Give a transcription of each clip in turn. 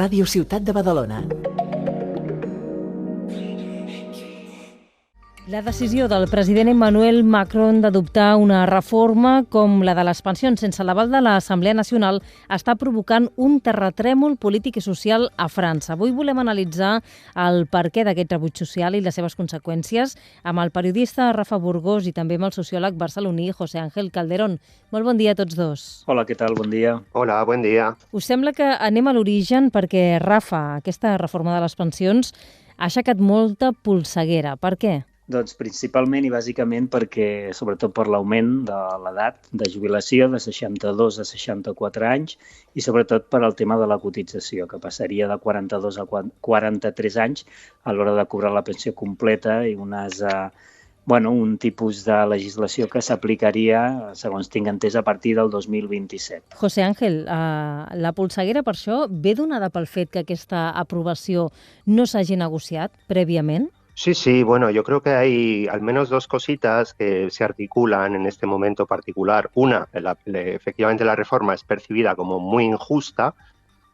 Ràdio Ciutat de Badalona. La decisió del president Emmanuel Macron d'adoptar una reforma com la de les pensions sense l'aval de l'Assemblea Nacional està provocant un terratrèmol polític i social a França. Avui volem analitzar el perquè d'aquest rebuig social i les seves conseqüències amb el periodista Rafa Burgos i també amb el sociòleg barceloní José Ángel Calderón. Molt bon dia a tots dos. Hola, què tal? Bon dia. Hola, bon dia. Us sembla que anem a l'origen perquè, Rafa, aquesta reforma de les pensions ha aixecat molta polseguera. Per què? Doncs principalment i bàsicament perquè, sobretot per l'augment de l'edat de jubilació de 62 a 64 anys i sobretot per al tema de la cotització, que passaria de 42 a 43 anys a l'hora de cobrar la pensió completa i un tipus de legislació que s'aplicaria, segons tinc entès, a partir del 2027. José Ángel, la polseguera per això ve donada pel fet que aquesta aprovació no s'hagi negociat prèviament? Sí, bueno, yo creo que hay al menos dos cositas que se articulan en este momento particular. Una, efectivamente la reforma es percibida como muy injusta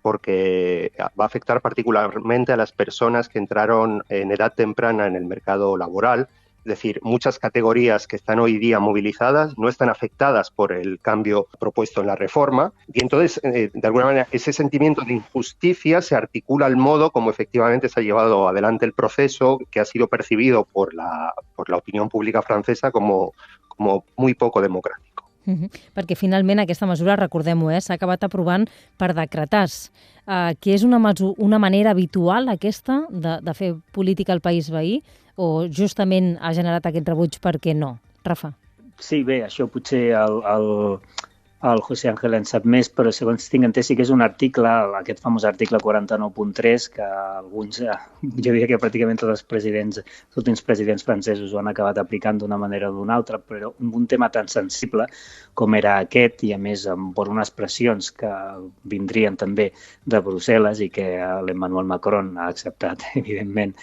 porque va a afectar particularmente a las personas que entraron en edad temprana en el mercado laboral. Es decir, muchas categorías que están hoy día movilizadas no están afectadas por el cambio propuesto en la reforma y entonces, de alguna manera, ese sentimiento de injusticia se articula al modo como efectivamente se ha llevado adelante el proceso, que ha sido percibido por la opinión pública francesa como muy poco democrático. Perquè finalment aquesta mesura, recordem-ho, s'ha acabat aprovant per decretars, que és una manera habitual aquesta de fer política al país veí o justament ha generat aquest rebuig perquè no? Rafa. Sí, bé, això potser el José Ángel en sap més, però segons tinc entès sí que és un article, aquest famós article 49.3, que alguns, jo diria que pràcticament tots els últims presidents francesos ho han acabat aplicant d'una manera o d'una altra, però un tema tan sensible com era aquest, i a més per unes pressions que vindrien també de Brussel·les i que l'Emmanuel Macron ha acceptat, evidentment,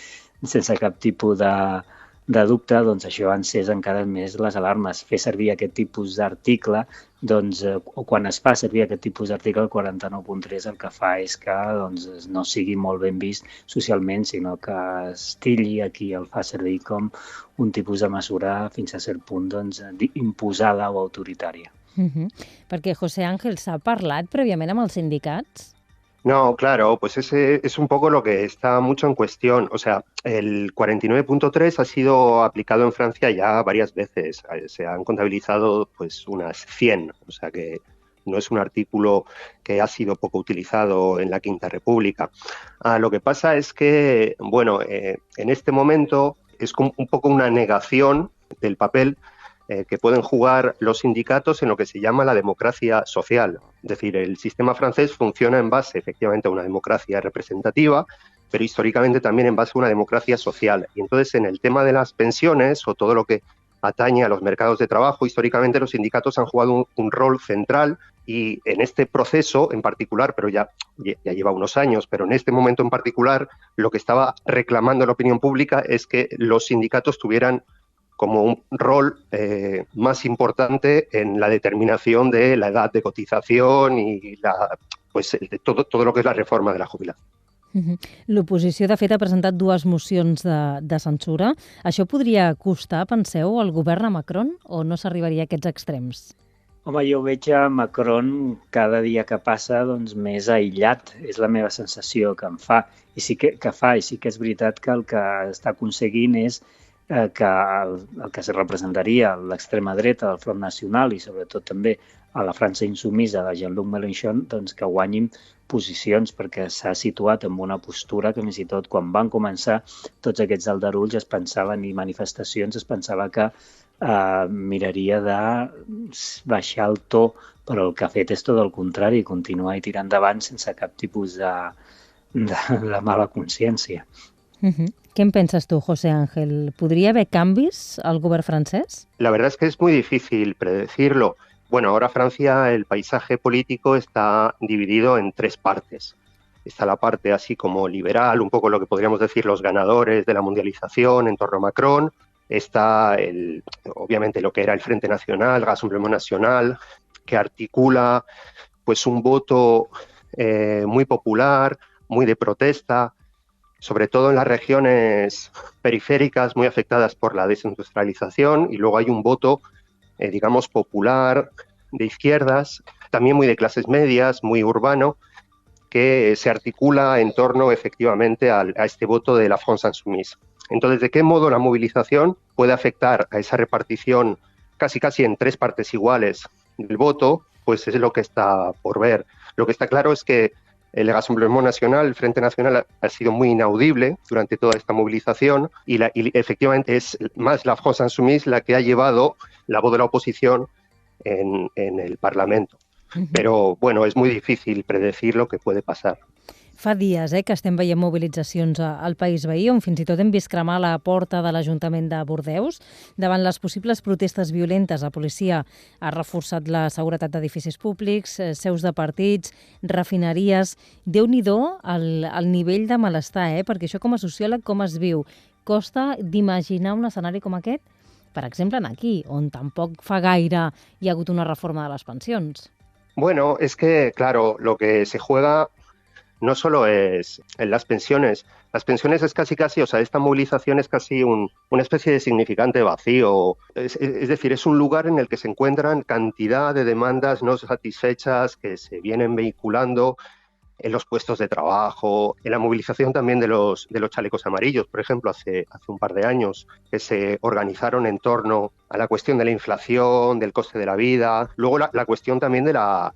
sense cap tipus de dubte, doncs això ha encès encara més les alarmes. Fer servir aquest tipus d'article, o quan es fa servir aquest tipus d'article, el 49.3 el que fa és que no sigui molt ben vist socialment, sinó que es tilli a qui el fa servir com un tipus de mesura fins a cert punt imposada o autoritària. Perquè, José Ángel, s'ha parlat prèviament amb els sindicats? No, claro, pues ese es un poco lo que está mucho en cuestión. O sea, el 49.3 ha sido aplicado en Francia ya varias veces. Se han contabilizado pues unas 100, o sea que no es un artículo que ha sido poco utilizado en la Quinta República. Lo que pasa es que, bueno, en este momento es como un poco una negación del papel que pueden jugar los sindicatos en lo que se llama la democracia social. Es decir, el sistema francés funciona en base, efectivamente, a una democracia representativa, pero históricamente también en base a una democracia social. Y entonces, en el tema de las pensiones o todo lo que atañe a los mercados de trabajo, históricamente los sindicatos han jugado un rol central y en este proceso en particular, pero ya lleva unos años, pero en este momento en particular, lo que estaba reclamando la opinión pública es que los sindicatos tuvieran como un rol más importante en la determinación de la edad de cotización y todo lo que es la reforma de la jubilación. L'oposició, de fet, ha presentat dues mocions de censura. Això podria costar, penseu, al govern a Macron o no s'arribaria a aquests extrems? Home, jo veig a Macron cada dia que passa més aïllat. És la meva sensació que em fa. I sí que és veritat que el que està aconseguint és que el que se representaria l'extrema dreta del Front Nacional i sobretot també a la França insumisa de Jean-Luc Mélenchon, que guanyin posicions perquè s'ha situat en una postura que fins i tot quan van començar tots aquests aldarulls i manifestacions es pensava que miraria de baixar el to, però el que ha fet és tot el contrari, continuar i tirar endavant sense cap tipus de mala consciència. ¿Qué en piensas tú, José Ángel? ¿Podría haber cambios al gobierno francés? La verdad es que es muy difícil predecirlo. Bueno, ahora Francia, el paisaje político está dividido en tres partes. Está la parte así como liberal, un poco lo que podríamos decir los ganadores de la mundialización en torno a Macron. Está obviamente lo que era el Frente Nacional, Rassemblement National, que articula pues un voto muy popular muy de protesta, sobre todo en las regiones periféricas muy afectadas por la desindustrialización, y luego hay un voto, digamos, popular, de izquierdas, también muy de clases medias, muy urbano, que se articula en torno efectivamente a este voto de la France Insoumise. Entonces, ¿de qué modo la movilización puede afectar a esa repartición casi en 3 partes iguales del voto? Pues es lo que está por ver. Lo que está claro es que el Rassemblement National, el Frente Nacional, ha sido muy inaudible durante toda esta movilización y efectivamente es más la France Insoumise la que ha llevado la voz de la oposición en el Parlamento. Però, bueno, és molt difícil predecir lo que puede pasar. Fa dies que estem veient mobilitzacions al país veí, on fins i tot hem vist cremar la porta de l'Ajuntament de Bordeus. Davant les possibles protestes violentes, la policia ha reforçat la seguretat d'edificis públics, seus de partits, refineries. Déu-n'hi-do el nivell de malestar, perquè això com a sociòleg com es viu? Costa d'imaginar un escenari com aquest? Per exemple, aquí, on tampoc fa gaire hi ha hagut una reforma de les pensions. Bueno, es que, claro, lo que se juega no solo es en las pensiones es casi, o sea, esta movilización es casi una especie de significante vacío. Es decir, es un lugar en el que se encuentran cantidad de demandas no satisfechas que se vienen vehiculando en los puestos de trabajo, en la movilización también de los chalecos amarillos, por ejemplo, hace un par de años, que se organizaron en torno a la cuestión de la inflación, del coste de la vida, luego la cuestión también de la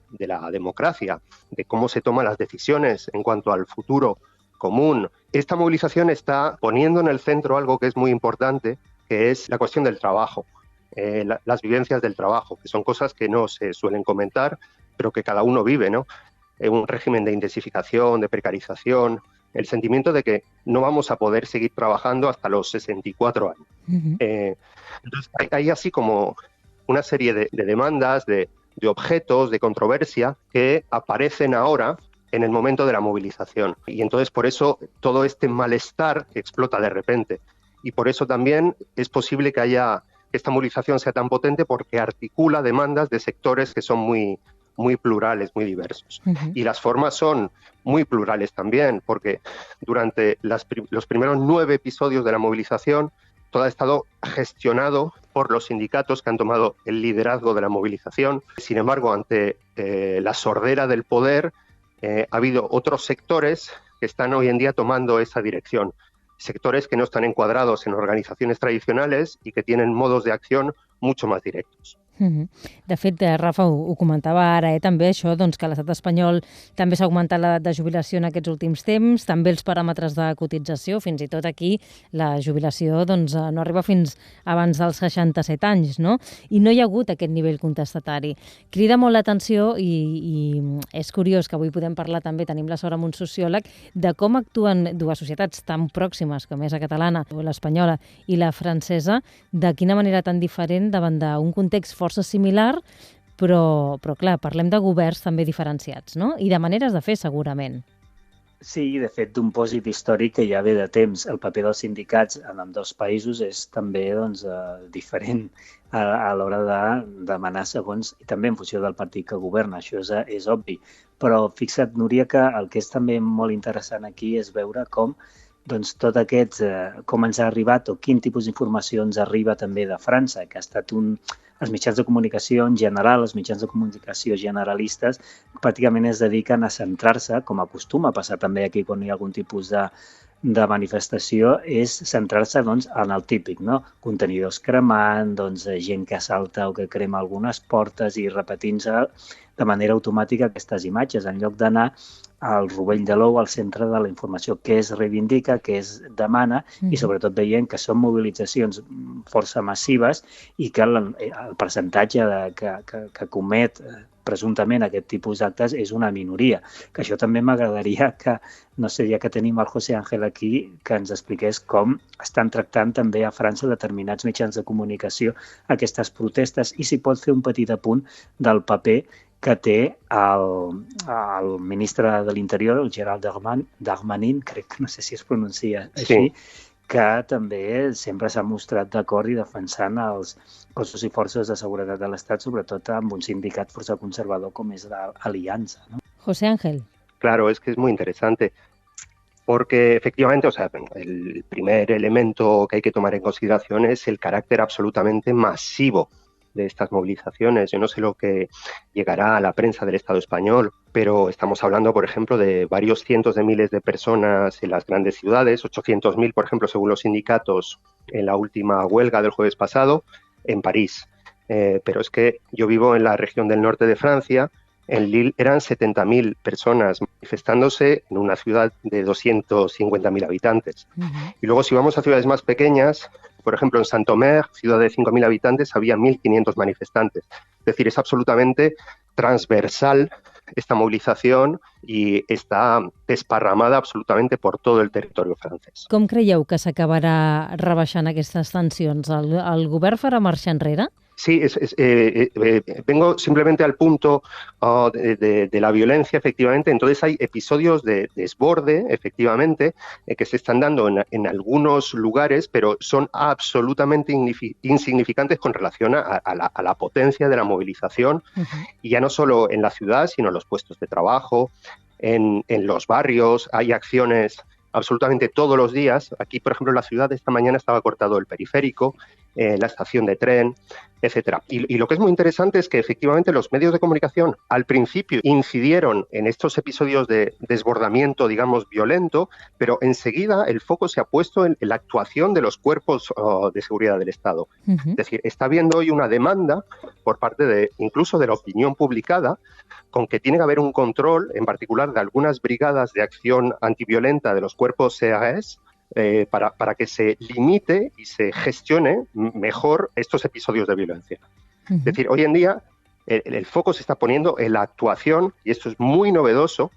democracia, de cómo se toman las decisiones en cuanto al futuro común. Esta movilización está poniendo en el centro algo que es muy importante, que es la cuestión del trabajo, las vivencias del trabajo, que son cosas que no se suelen comentar, pero que cada uno vive, ¿no? Un régimen de intensificación, de precarización, el sentimiento de que no vamos a poder seguir trabajando hasta los 64 años. Entonces, hay así como una serie de demandas, de objetos, de controversia que aparecen ahora en el momento de la movilización. Y entonces por eso todo este malestar explota de repente. Y por eso también es posible que esta movilización sea tan potente, porque articula demandas de sectores que son muy plurales, muy diversos. Y las formas son muy plurales también, porque durante los primeros 9 episodios de la movilización, todo ha estado gestionado por los sindicatos que han tomado el liderazgo de la movilización. Sin embargo, ante la sordera del poder, ha habido otros sectores que están hoy en día tomando esa dirección. Sectores que no están encuadrados en organizaciones tradicionales y que tienen modos de acción mucho más directos. De fet, Rafa, ho comentava ara, també això, doncs, que a l'estat espanyol també s'ha augmentat l'edat de jubilació en aquests últims temps, també els paràmetres de cotització, fins i tot aquí la jubilació doncs, no arriba fins abans dels 67 anys, no? I no hi ha hagut aquest nivell contestatari. Crida molt l'atenció i és curiós que avui podem parlar també, tenim la sort amb un sociòleg, de com actuen dues societats tan pròximes com és la catalana, l'espanyola i la francesa, de quina manera tan diferent davant d'un context força similar, però clar, parlem de governs també diferenciats, no? I de maneres de fer, segurament. Sí, de fet, d'un pòsit històric que ja ve de temps. El paper dels sindicats en ambdós països és també diferent a l'hora de demanar segons, i també en funció del partit que governa, això és obvi. Però fixa't, Núria, que el que és també molt interessant aquí és veure com tot aquest, com ens ha arribat o quin tipus d'informació ens arriba també de França, que ha estat els mitjans de comunicació en general, els mitjans de comunicació generalistes, pràcticament es dediquen a centrar-se, com acostuma a passar també aquí quan hi ha algun tipus de manifestació, és centrar-se en el típic, no? Contenidors cremant, gent que salta o que crema algunes portes i repetint-se de manera automàtica aquestes imatges, en lloc d'anar al rovell de l'ou, al centre de la informació, que es reivindica, que es demana, i sobretot veient que són mobilitzacions força massives i que el percentatge que comet presumptament aquest tipus d'actes és una minoria. Que això també m'agradaria que, no sé, ja que tenim el José Ángel aquí, que ens expliqués com estan tractant també a França determinats mitjans de comunicació aquestes protestes i si pot fer un petit apunt del paper que té el ministre de l'Interior, el Gerald Darmanin, crec que no sé si es pronuncia així, que també sempre s'ha mostrat d'acord i defensant els cossos i forces de seguretat de l'Estat, sobretot amb un sindicat força conservador com és l'Aliança, ¿no? José Ángel. Claro, es que es muy interesante. Porque efectivamente, o sea, el primer elemento que hay que tomar en consideración es el carácter absolutamente masivo de estas movilizaciones. Yo no sé lo que llegará a la prensa del Estado español, pero estamos hablando, por ejemplo, de varios cientos de miles de personas en las grandes ciudades, 800.000, por ejemplo, según los sindicatos, en la última huelga del jueves pasado, en París. Pero es que yo vivo en la región del norte de Francia. En Lille eran 70.000 personas manifestándose en una ciudad de 250.000 habitantes. Y luego, si vamos a ciudades más pequeñas, por ejemplo, en Saint-Omer, ciudad de 5.000 habitantes, había 1.500 manifestantes. Es decir, es absolutamente transversal esta movilización i està desparramada absolutamente por todo el territori francès. Com creieu que s'acabarà rebaixant aquestes tensions? El govern farà marxa enrere? Sí, vengo simplemente al punto de la violencia, efectivamente. Entonces hay episodios de desborde, efectivamente, que se están dando en algunos lugares, pero son absolutamente insignificantes con relación a la potencia de la movilización, y ya no solo en la ciudad, sino en los puestos de trabajo, en los barrios. Hay acciones absolutamente todos los días. Aquí, por ejemplo, en la ciudad esta mañana estaba cortado el periférico, la estación de tren, etcétera. Y lo que es muy interesante es que efectivamente los medios de comunicación al principio incidieron en estos episodios de desbordamiento, digamos, violento, pero enseguida el foco se ha puesto en la actuación de los cuerpos de seguridad del Estado. Es decir, está habiendo hoy una demanda por parte incluso de la opinión publicada, con que tiene que haber un control, en particular de algunas brigadas de acción antiviolenta de los cuerpos CRS, para que se limite y se gestione mejor estos episodios de violencia. Es decir, hoy en día el foco se está poniendo en la actuación, y esto es muy novedoso,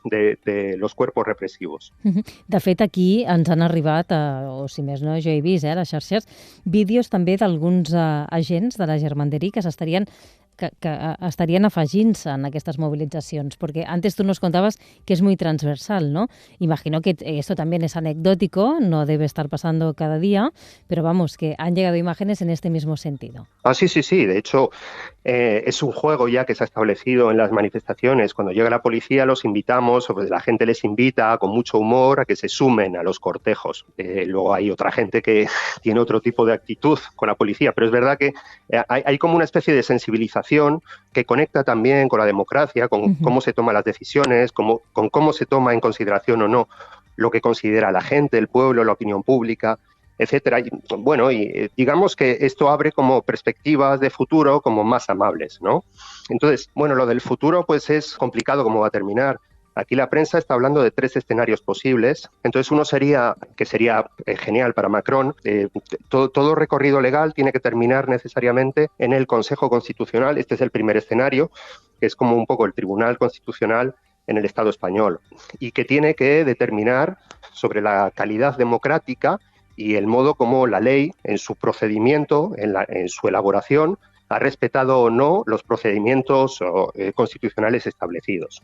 de los cuerpos repressivos. De fet, aquí ens han arribat, o si més no, jo he vist a les xarxes, vídeos també d'alguns agents de la Gendarmerie que estarien afegint-se en aquestes movilitzacions, porque antes tú nos contabas que es muy transversal, ¿no? Imagino que esto también es anecdótico, no debe estar pasando cada día, pero vamos, que han llegado imágenes en este mismo sentido. Sí. De hecho, es un juego ya que se ha establecido en las manifestaciones. Cuando llega la policía los invitamos, pues la gente les invita con mucho humor a que se sumen a los cortejos. Luego hay otra gente que tiene otro tipo de actitud con la policía, pero es verdad que hay como una especie de sensibilización que conecta también con la democracia, con cómo se toman las decisiones, con cómo se toma en consideración o no lo que considera la gente, el pueblo, la opinión pública, etcétera. Y digamos que esto abre como perspectivas de futuro como más amables, ¿no? Entonces, bueno, lo del futuro pues es complicado cómo va a terminar. Aquí la prensa está hablando de 3 escenarios posibles. Entonces uno sería genial para Macron. Todo recorrido legal tiene que terminar necesariamente en el Consejo Constitucional. Este es el primer escenario, que es como un poco el Tribunal Constitucional en el Estado español, y que tiene que determinar sobre la calidad democrática y el modo como la ley, en su procedimiento, en su elaboración, ha respetado o no los procedimientos constitucionales establecidos.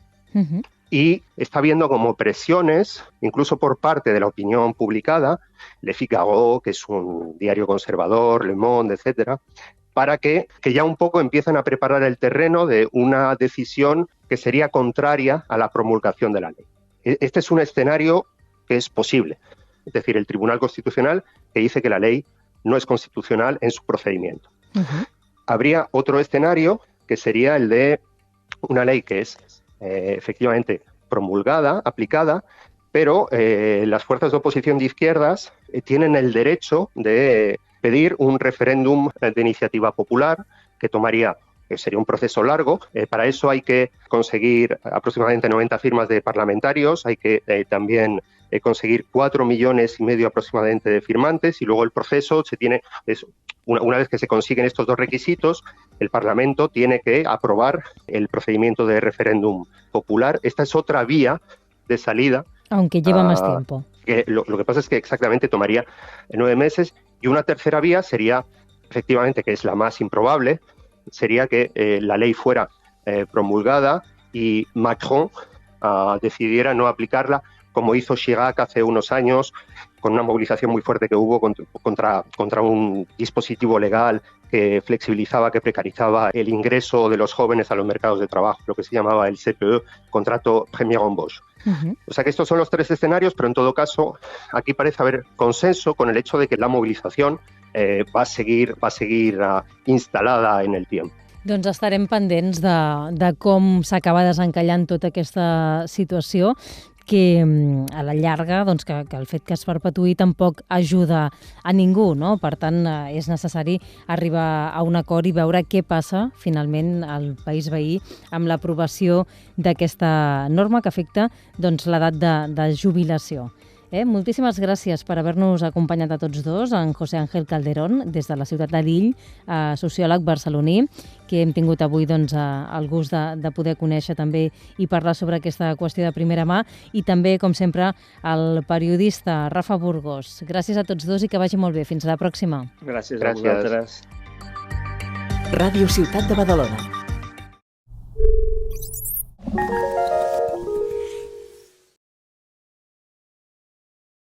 Y está habiendo como presiones, incluso por parte de la opinión publicada, Le Figaro, que es un diario conservador, Le Monde, etcétera, para que ya un poco empiezan a preparar el terreno de una decisión que sería contraria a la promulgación de la ley. Este es un escenario que es posible. Es decir, el Tribunal Constitucional que dice que la ley no es constitucional en su procedimiento. Habría otro escenario que sería el de una ley que es efectivamente promulgada, aplicada, pero las fuerzas de oposición de izquierdas tienen el derecho de pedir un referéndum de iniciativa popular que sería un proceso largo. Para eso hay que conseguir aproximadamente 90 firmas de parlamentarios, hay que también conseguir 4,5 millones aproximadamente de firmantes, y luego el proceso una vez que se consiguen estos 2 requisitos, el Parlamento tiene que aprobar el procedimiento de referéndum popular. Esta es otra vía de salida. Aunque lleva más tiempo. Lo que pasa es que exactamente tomaría 9 meses. Y una tercera vía sería, efectivamente, que es la más improbable, sería que la ley fuera promulgada y Macron decidiera no aplicarla, como hizo Chirac hace unos años, con una movilización muy fuerte que hubo contra un dispositivo legal que flexibilizaba, que precarizaba el ingreso de los jóvenes a los mercados de trabajo, lo que se llamaba el CPE, contrato Premier Embauche. O sea que estos son los tres escenarios, pero en todo caso aquí parece haber consenso con el hecho de que la movilización va a seguir instal·lada en el tiempo. Doncs estarem pendents de com s'acaba desencallant tota aquesta situació, que a la llarga doncs, que el fet que es perpetuï tampoc ajuda a ningú, no? Per tant, és necessari arribar a un acord i veure què passa finalment al país veí amb l'aprovació d'aquesta norma que afecta doncs, l'edat de jubilació. Moltíssimes gràcies per haver-nos acompanyat a tots dos, en José Ángel Calderón, des de la ciutat de Lille, sociòleg barceloní, que hem tingut avui doncs, el gust de poder conèixer també i parlar sobre aquesta qüestió de primera mà, i també, com sempre, el periodista Rafa Burgos. Gràcies a tots dos i que vagi molt bé. Fins a la pròxima. Gràcies a vosaltres. Ràdio Ciutat de Badalona.